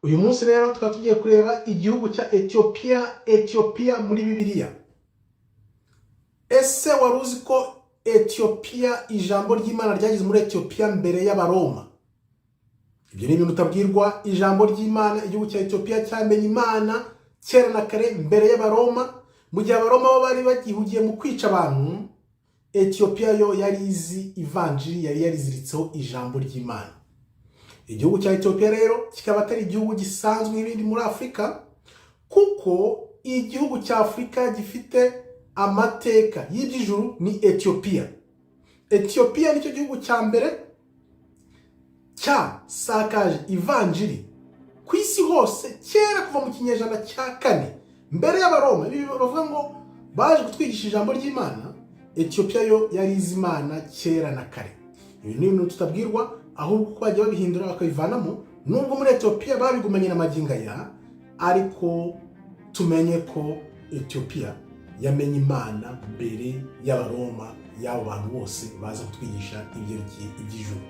uyu munsi rero tukaba tugiye kureba igihugu cya Ethiopia muri Bibiliya. Ese wari uzi ko Ethiopia ijambo ry'Imana ryagize muri Ethiopia mbere y'Abaroma? Ibyo ni ibintu utabwirwa. Ijambo ry'Imana, igihugu cya Ethiopia cyamenye Imana kera na kare mbere y'Abaroma. Mu gihe Abaroma bo bari bagihugiye mu kwica abantu, Ethiopia yo yari izi ivanjiri, yari yariziritseho ijambo ry'Imana. Igihugu cya Ethiopia rero kikaba atari igihugu gisanzwe nk'ibindi muri Afurika, kuko igihugu cya Afurika gifite amateka y'iby'ijuru ni Ethiopia. Ethiopia nicyo gihugu cya mbere cyasakaje ivanjiri ku isi hose kera kuva mu kinyejana cya 4 mbere y'Abaroma. Ibi bavuga ngo baje kutwigisha ijambo ry'Imana. Ethiopia yo yari izi Imana kera na kare. Ibi ni ibintu tutabwirwa, ahubwo ko bajya babihindura bakabivanamo. Nubwo muri Ethiopia babigumanye na magingo aya, ariko tumenye ko Ethiopia yamenye Imana mbere y'Abaroma, y'abo bantu bose baza kutwigisha ibyerekeye iby'ijuru.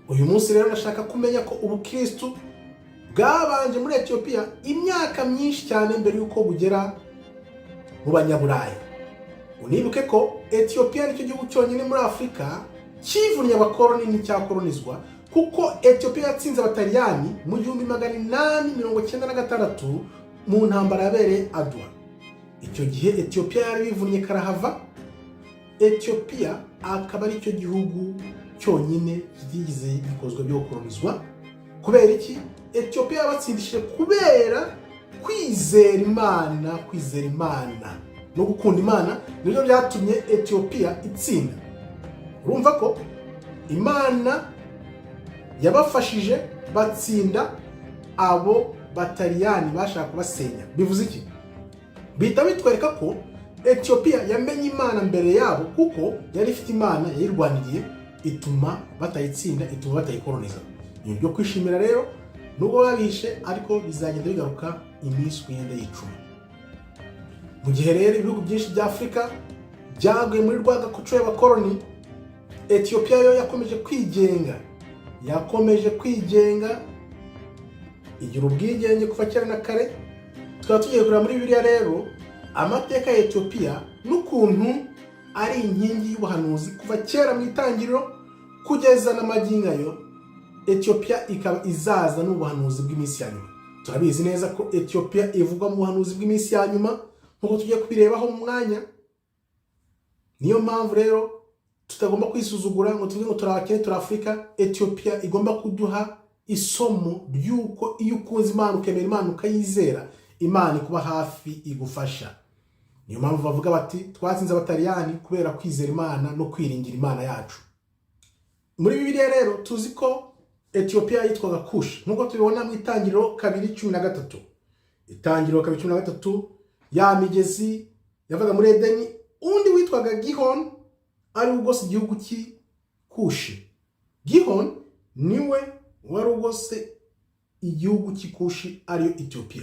Uyu munsi rero nashaka kumenya ko ubukristo bwabanje muri Ethiopia imyaka myinshi cyane mbere yuko bugera mu Banyaburayi. Unibuke ko Ethiopia nicyo gihugu cyonyine muri Afurika kivunnye abakoroni n'icyakoronizwa, kuko Ethiopia yatsinze Abataliyani mu 1896 mu ntambara yabereye Adwa. Icyo gihe Ethiopia yari bivunnye karahava. Ethiopia akaba ari cyo gihugu cyonyine kigize ibikozwe byo koronizwa. Kubera iki? Ethiopia yabatsindishije kubera kwizera Imana no gukunda Imana. Nibyo byatumye Ethiopia itsinda. Urumva ko Imana yabafashije batsinda abo Bataliyani bashaka kubasenya. Bivuze iki? Bita bitwereka ko Ethiopia yamenye Imana mbere yabo, kuko yari ifite Imana yayirwaniriye, ituma batayitsinda, ituma batayikoroniza. Ni byo kwishimira rero, nubwo babishe ariko bizagenda bigaruka iminsi kugenda yicuma. Mu gihe rero ibihugu byinshi bya Afurika byaguye muri rwagakoco y'abakoroni, Ethiopia yo yakomeje kwigenga igira ubwigenge kuva kera na kare. Tukaba tugiye kureba muri Bibiliya rero amateka ya Ethiopia n'ukuntu ari inkingi y'ubuhanuzi kuva kera mu itangiriro kugeza na magingo ayo. Ethiopia ikaba izaza n'ubuhanuzi bw'iminsi ya nyuma. Turabizi neza ko Ethiopia ivugwa mu buhanuzi bw'iminsi ya nyuma, nkuko tugiye kubirebaho mu mwanya. Niyo mpamvu rero tutagomba kwisuzugura ngo tuvuge ngo turabakene turi Afurika. Ethiopia igomba kuduha isomo ry'uko iyo ukunze Imana, ukemera Imana, ukayizera, Imana ikuba hafi igufasha. Niyo mpamvu bavuga bati twatsinze Abataliyani kubera kwizera Imana no kwiringira Imana yacu. Muri Bibiliya rero tuzi ko Ethiopia yitwaga Kush, nkuko tubibona mu Itangiriro 2:13. Itangiriro 2:13, ya migezi yavaga muri Edeni, undi witwaga Gihon ari ugose igihugu cy'Ikushi. Gihon niwe wari ugose igihugu cy'Ikushi ariyo Ethiopia.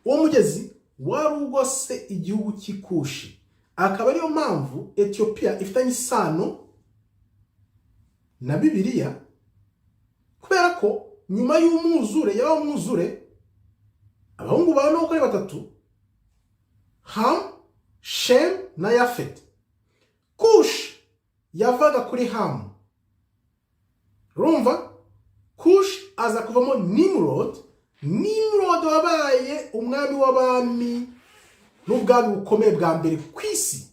Uwo mugezi wari ugose igihugu cy'Ikushi. Akaba ariyo mpamvu Ethiopia ifitanye isano na Bibiliya, kubera ko nyuma y'umwuzure, abahungu bawe nuko ari batatu, Ham, Shem na Yafet. Kush yavaga kuri Ham. Rumva? Kush aza kuvamo Nimrod. Nimrod wabaye umwami w'abami n'ubwami bukomeye bwa mbere ku isi.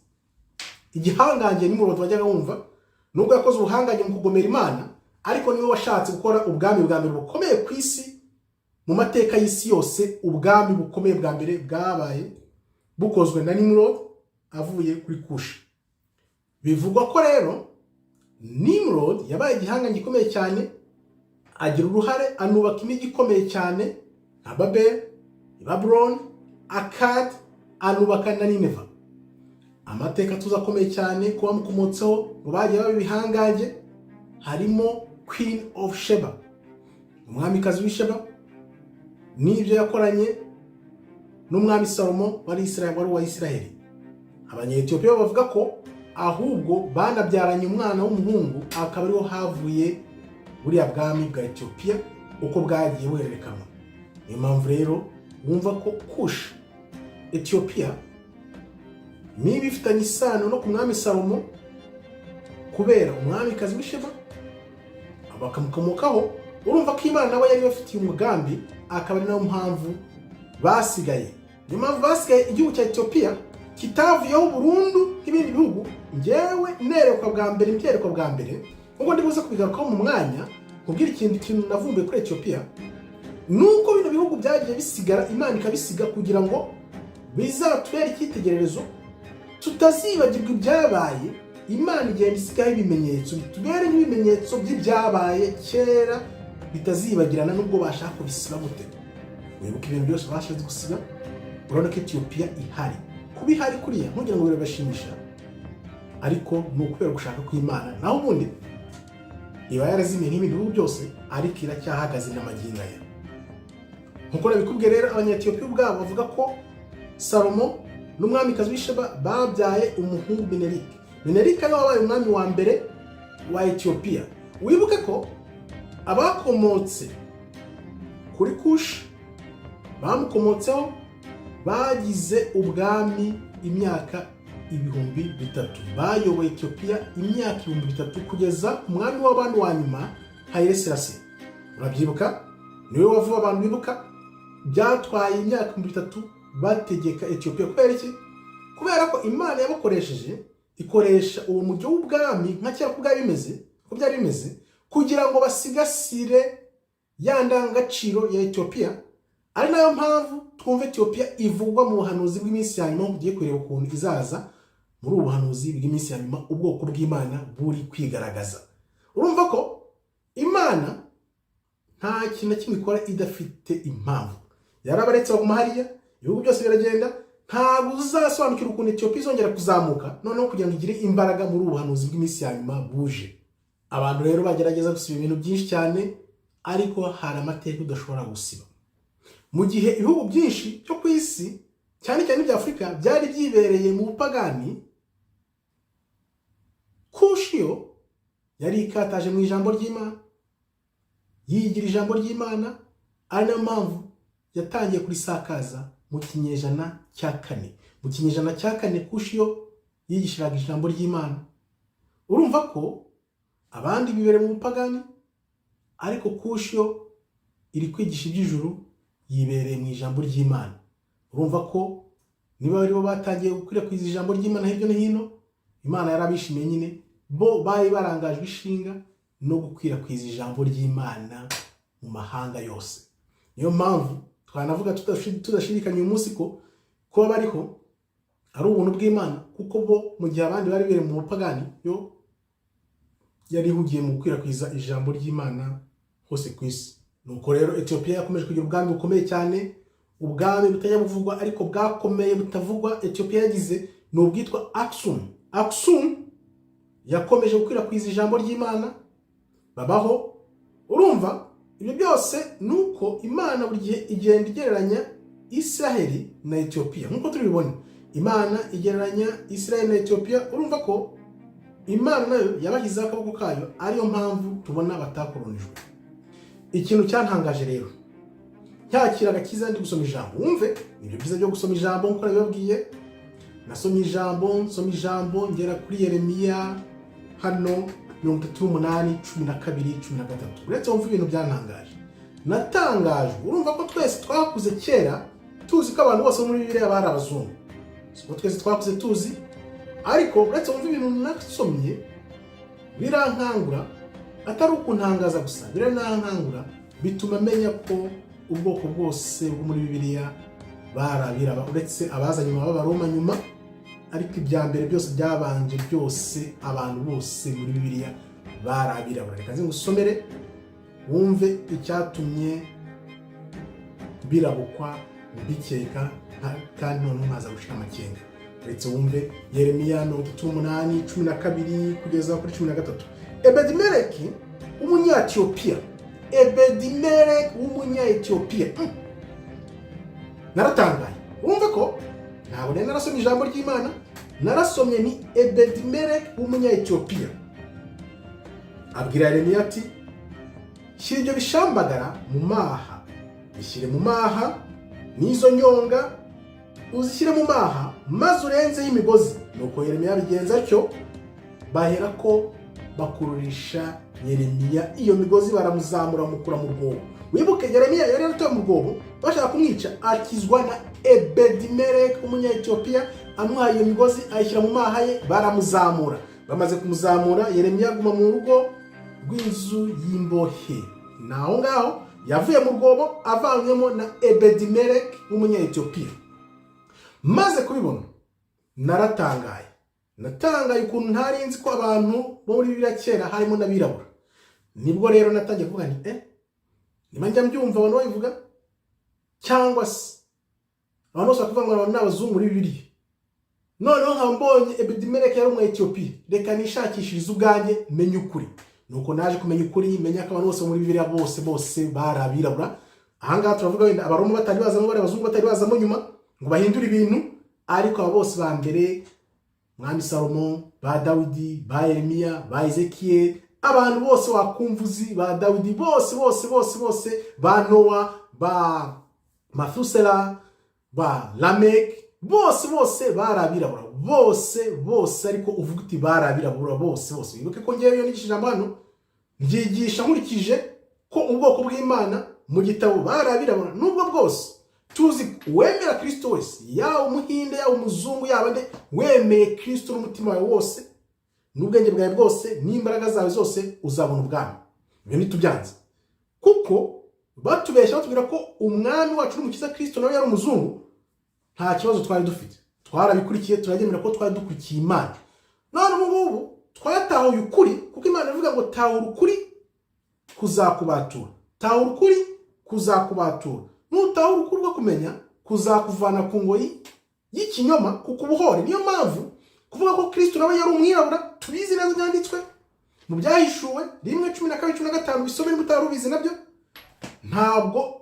Igihangange Nimrod wajyaga wumva, nubwo yakoze ubuhangange mu kugomera Imana, ariko niwe washatse gukora ubwami bwa mbere bukomeye ku isi. Mu mateka y'isi yose ubwami bukomeye bwa mbere bwabaye bukozwe na Nimrod avuye kuri Kush. Bivugwa ko rero Nimrod yabaye igihangange gikomeye cyane, agira uruhare anubaka imijyi ikomeye cyane nka Babel, Babylon, Akkad, anubaka na Nineva. Amateka tuzakomeye cyane kuba mukomotseho ngo bagiye babihangange harimo Queen of Sheba, umwamikazi w'Isheba, n'ibyo yakoranye n'umwami Salomo wari wa Isiraheli. Abanya-Ethiopia bavuga ko ahubwo banabyaranye umwana w'umuhungu, akaba ariho havuye buriya bwami bwa Ethiopia uko bwagiye buhererekanwa. niyo mpamvu rero wumva ko Kushi, Ethiopia, niba ifitanye isano no ku mwami Salomo kubera umwamikazi w'Isheba bakamukomokaho, urumva ko Imana nawe yari bafitiye umugambi, akaba ari nayo mpamvu basigaye. Niyo mpamvu basigaye igihugu cya Ethiopia kitavuyeho burundu nk'ibindi bihugu. Njyewe nerekwa bwa mbere ubwo ndibuze kubigarukaho mu mwanya kubwira ikintu navumbuye kuri Ethiopia, nuko bino bihugu byagiye bisigara, Imana ikabisiga kugira ngo bizatubere icyitegererezo, tutazibagirwa ibyabaye. Imana igenda isigaho ibimenyetso bitubere nk'ibimenyetso by'ibyabaye kera, bitazibagirana nubwo bashaka kubisiba gute. Wibuka ibintu byose bashatse gusiba, urabona ko Ethiopia ihari. Kuba ihari kuriya ntugira ngo birabashimisha, ariko ni ukubera gushaka kw'Imana. Naho ubundi iba yarazimiye nk'ibindi bihugu byose, ariko iracyahagaze n'amagingo aya. Nkuko nabikubwiye rero, Abanya-Ethiopia ubwabo bavuga ko Salomo n'umwamikazi w'Isheba babyaye umuhungu Menelik. Menelik niwe wabaye umwami wa mbere wa Ethiopia. Wibuke ko abakomotse kuri Kushi bamukomotseho bagize ubwami imyaka 3000, bayoboye Ethiopia imyaka 3000 kugeza ku mwami w'abami wa nyuma Haile Selassie. Urabyibuka? Niwe wavuye abantu bibuka byatwaye imyaka 3000 bategeka Ethiopia. Kubera iki? Kubera ko Imana yabakoresheje, ikoresha uwo mujyo w'ubwami nka cyangwa ko byari bimeze kugira ngo basigasire ya ndangagaciro ya Ethiopia. Ari nayo mpamvu twumva Ethiopia ivugwa mu buhanuzi bw'iminsi ya nyuma. Ugiye kureba ukuntu izaza muri ubu buhanuzi bw'iminsi ya nyuma, ubwoko bw'Imana buri kwigaragaza. Urumva ko Imana nta kintu kimwe ikora idafite impamvu. Yarabaretse baguma hariya, ibihugu byose biragenda, ntabwo uzasobanukira ukuntu Ethiopia izongera kuzamuka noneho kugira ngo igire imbaraga muri ubu buhanuzi bw'iminsi ya nyuma buje. Abantu rero bagerageza gusiba ibintu byinshi cyane, ariko hari amateka udashobora gusiba. Mu gihe ibihugu byinshi cyo ku isi, cyane cyane ibya Afurika, byari byibereye mu bupagani, Kushi yo yari ikataje mu ijambo ry'Imana, yigira ijambo ry'Imana. Ari nayo mpamvu yatangiye kurisakaza mu kinyejana cya 4. Mu kinyejana cya 4 Kushi yo yigishiraga ijambo ry'Imana. Urumva ko abandi bibere mu bupagani, ariko Kushi yo iri kwigisha iby'ijuru, yibereye mu ijambo ry'Imana. Urumva ko niba bari bo batangiye gukwirakwiza ijambo ry'Imana hirya no hino, Imana yarabishimiye nyine, bo bari barangajwe ishinga no gukwirakwiza ijambo ry'Imana mu mahanga yose. Niyo mpamvu twanavuga tudashidikanya uyu munsi ko kuba bariho ari ubuntu bw'Imana, kuko bo mu gihe abandi bari bere mu bupagani, yo yari hugiye mu gukwirakwiza ijambo ry'Imana hose ku isi. Nuko rero Ethiopia yakomeje kugira ubwami bukomeye cyane, ubwami butajya buvugwa ariko bwakomeye butavugwa Ethiopia yagize ni ubwitwa Aksum. Aksum yakomeje gukwirakwiza ijambo ry'Imana, babaho. Urumva ibyo byose nuko Imana buri gihe igenda igereranya Israeli na Ethiopia. Nkuko tubibona, Imana igereranya Israeli na Ethiopia. Urumva ko Imana nayo yabahize akaboko kayo, ariyo mpamvu tubona batakoronijwe. Ikintu cyantangaje rero, cyakira agakiza ndi gusoma ijambo. Wumve nibyo byiza byo gusoma ijambo. Nkuko nabibabwiye, nasomye ijambo ngera kuri Yeremiya hano 38:12-13. Uretse wumva ibintu byantangaje, natangajwe. Urumva ko twese twakuze kera tuzi ko abantu bose muri Bibiliya bari abazungu, siko twese twakuze tuzi. Ariko uretse wumva ibintu nasomye birankangura, atari ukuntangaza gusa, biranankangura, bituma menya ko ubwoko bwose bwo muri Bibiliya barabiraba, uretse abaza nyuma b'Abaroma nyuma. Ariko ibya mbere byose byabanje byose, abantu bose muri Bibiliya barabiraba. Reka nze ngusomere wumve icyatumye birabukwa mbikeka, kandi none nkaza gushika amakenga. Uretse wumve Yeremiya 38:12 kugeza kuri 13. Ebedimelek umunya-Ethiopia, Ebedimelek umunya-Ethiopia. Naratangaye. Wumve ko ntabwo nari narasomye ijambo ry'Imana, narasomye ni Ebedimelek umunya-Ethiopia. Abwira Yeremiya ati, shyira ibyo bishambagara mu maha bishyire mu maha n'izo nyonga uzishyire mu maha maze urenzeho imigozi. Nuko Yeremiya bigenza atyo, bahera ko bakururisha Yeremiya iyo migozi baramuzamura mukura mu rwobo. Wibuke Yeremiya yari yaratoye mu rwobo bashaka kumwica, akizwa na Ebedimeleki umunya-Etiyopiya, amuhaye iyo migozi ayishyira mu maha ye baramuzamura. Bamaze kumuzamura Yeremiya aguma mu rugo rw'inzu y'imbohe. Naho ngaho yavuye mu rwobo avanywemo na Ebedimeleki umunya-Etiyopiya. Maze kubibona naratangaye. Natangaye ukuntu ntari nzi ko abantu bo muri Bibiliya kera harimo n'abirabura. Nibwo rero natangiye kuvuga nti niba njya mbyumva abantu babivuga, cyangwa se abantu bose bakuvuga ngo abantu n'abazungu muri Bibiliya. Noneho nkaba mbonye Ebedimeleki yari umu-Etiyopiya, reka nishakishirize ubwanjye menye ukuri. Nuko naje kumenya ukuri, menya ko abantu bose muri Bibiliya bose bari abirabura. Ahangaha turavuga wenda abaroma batari bazamo, bari abazungu batari bazamo nyuma ngo bahindure ibintu, ariko aba bose ba mbere, Mwami Salomo, ba Dawidi, ba Yeremiya, ba Ezekiyeli, abantu bose wakumvuzi ba Dawidi, bose ba Nowa, ba Mathusela, ba Lameki, bose barabirabura, bose ariko uvuga uti barabirabura bose. Wibuke ko ngewe iyo nigishije abantu ngigisha nkurikije ko ubwoko bw'Imana mu gitabo barabirabura. Nubwo bwose tuzi wemera Kristo wese, yawe umuhinde, yawe umuzungu, yawe nde, wemeye Kristo n'umutima wawe wose n'ubwenge bwawe bwose n'imbaraga zawe zose, uzabona ubwami. Ibyo ntitubyanze, kuko batubeshya batubwira ko umwami wacu n'umukiza Kristo nawe yari umuzungu. Nta kibazo twari dufite, twarabikurikiye, turagemera ko twari dukurikiye Imana. None ubu ngubu twatahuye ukuri, kuko Imana ivuga ngo tahura ukuri kuzakubatura, tahura ukuri kuzakubatura. Nutahura ukuri ko kumenya kuzakuvana ku ngoyi y'ikinyoma kuko ubuhore. Niyo mpamvu kuvuga ko Kristo nawe yari umwirabura tubizi neza, byanditswe mu Byahishuwe 1:12-15. Bisome niba utarubizi nabyo, ntabwo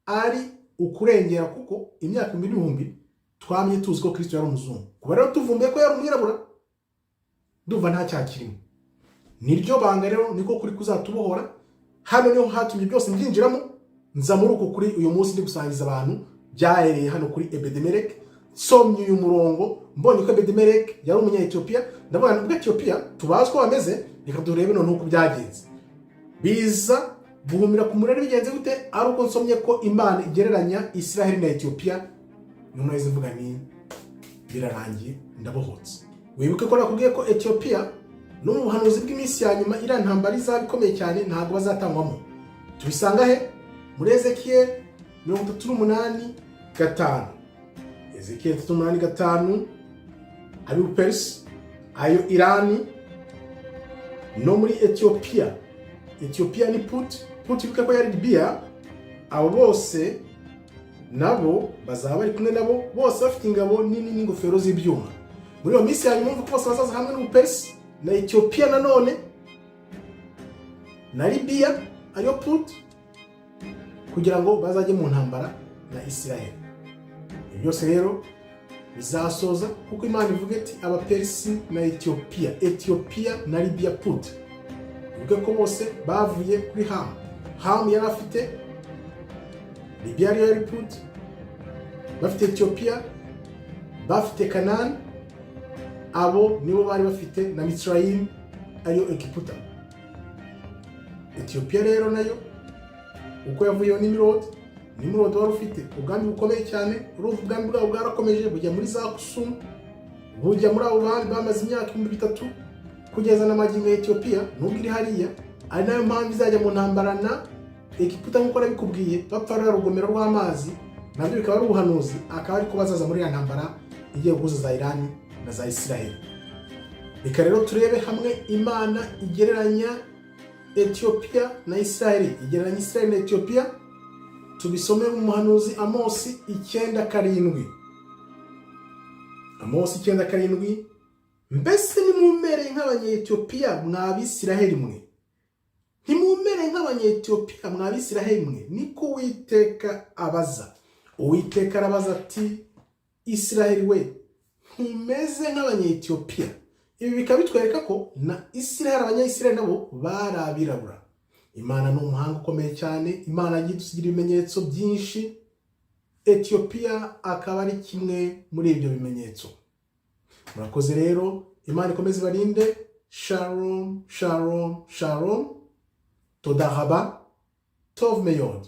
ari ukurengera, kuko imyaka 2000 twamye tuzi ko Kristo yari umuzungu. Kuba rero tuvumbuye ko yari umwirabura, ndumva nta cyaha kirimo. Niryo banga rero, niko kuri kuzatubohora. Hano niho hatumye byose mbyinjiramo, nza muri uko kuri uyu munsi ndi gusangiza abantu byahereye hano kuri Ebedimeleki. Somye uyu murongo mbonye ko Ebedimeleki yari umunya-Etiyopiya, ndavuga ngo Etiyopiya tubazi ko bameze, reka turebe none uko byagenze. Biza guhumira ku murere bigenze gute? Ari uko nsomye ko Imana igereranya Isiraheli na Etiyopiya. None neza mvuga ni birarangiye, ndabohotse. Wibuke ko nakubwiye ko Etiyopiya no mu buhanuzi bw'iminsi ya nyuma iriya ntambara izaba ikomeye cyane, ntabwo bazatangwamo. Tubisanga he? Muri Ezekiyeli 38:5. Ezekiyeli 38:5, ayo Perisi, ayo Irani, no muri Etiyopiya. Etiyopiya ni Puti wibuke ko yari Libiya. Abo bose nabo bazaba bari kumwe nabo, bose bafite ingabo nini n'ingofero z'ibyuma. Muri iyo minsi ya nyuma mvuga ko bose bazaza hamwe n'Ubuperisi na Etiyopiya nanone na Libiya ariyo Puti, kugira ngo bazajye mu ntambara na Isiraheli. Ibyo byose rero bizasoza kuko Imana ivuga iti Abaperisi na Etiyopiya na Libiya Puti. Bivuga ko bose bavuye kuri Hamu yari afite, Libiya yari Puti, bafite Etiyopiya, bafite Kanani, abo nibo bari bafite na Misrayimu ariyo Egiputa. Etiyopiya rero nayo uko yavuyeho Nimurodi wari ufite ubwami bukomeye cyane. Urumva ubwami bwabo bwarakomeje bujya muri za Kusumu, bujya muri abo bandi bamaze imyaka 3000 kugeza na magingo ya Etiyopiya nubwo iri hariya. Ari nayo mpamvu izajya mu ntambara na Egiputa nk'uko nabikubwiye, bapfa rwa rugomero rw'amazi. Nabyo bikaba ari ubuhanuzi, akaba ariko bazaza muri ya ntambara igiye guhuza za Irani na za Isiraheli. Reka rero turebe hamwe Imana igereranya Etiyopiya na Isiraheli, igereranya Isiraheli na Etiyopiya. Tubisome mu muhanuzi Amosi 9:7. Amosi 9:7. Mbese nimumere nk'abanya-Etiyopiya mw'Abisiraheli mwe, ntimumere nk'abanya-Etiyopiya mw'Abisiraheli mwe, niko Uwiteka abaza. Uwiteka arabaza ati Isiraheli we, ntumeze nk'abanya-Etiyopiya. Ibi bikaba bitwereka ko na Isiraheli, abanya-Isiraheli nabo barabirabura. Imana ni umuhanga ukomeye cyane. Imana yagiye dusigira ibimenyetso byinshi, Ethiopia akaba ari kimwe muri ibyo bimenyetso. Murakoze rero, Imana ikomeze ibarinde. Shalom, shalom, shalom. Toda raba, tov meyod.